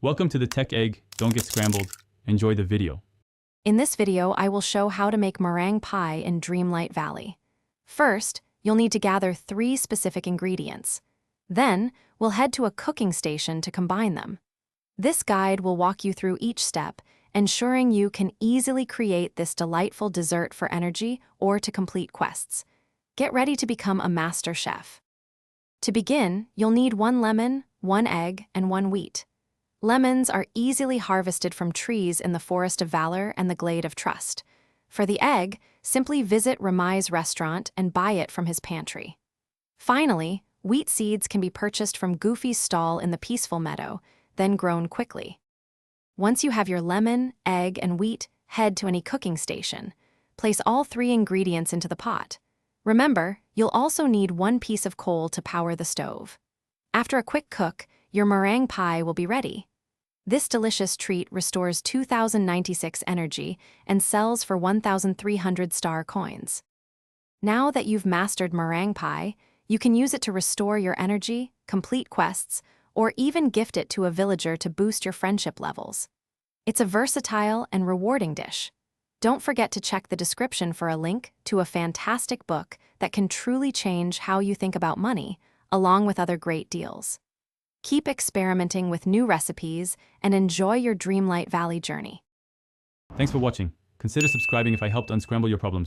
Welcome to the Tech Egg. Don't get scrambled. Enjoy the video. In this video, I will show how to make meringue pie in Dreamlight Valley. First, you'll need to gather 3 specific ingredients. Then, we'll head to a cooking station to combine them. This guide will walk you through each step, ensuring you can easily create this delightful dessert for energy or to complete quests. Get ready to become a master chef. To begin, you'll need 1 lemon, 1 egg, and 1 wheat. Lemons are easily harvested from trees in the Forest of Valor and the Glade of Trust. For the egg, simply visit Ramai's restaurant and buy it from his pantry. Finally, wheat seeds can be purchased from Goofy's stall in the peaceful meadow, then grown quickly. Once you have your lemon, egg, and wheat, head to any cooking station. Place all 3 ingredients into the pot. Remember, you'll also need 1 piece of coal to power the stove. After a quick cook, your meringue pie will be ready. This delicious treat restores 2,096 energy and sells for 1,300 star coins. Now that you've mastered meringue pie, you can use it to restore your energy, complete quests, or even gift it to a villager to boost your friendship levels. It's a versatile and rewarding dish. Don't forget to check the description for a link to a fantastic book that can truly change how you think about money, along with other great deals. Keep experimenting with new recipes and enjoy your Dreamlight Valley journey. Thanks for watching. Consider subscribing if I helped unscramble your problems.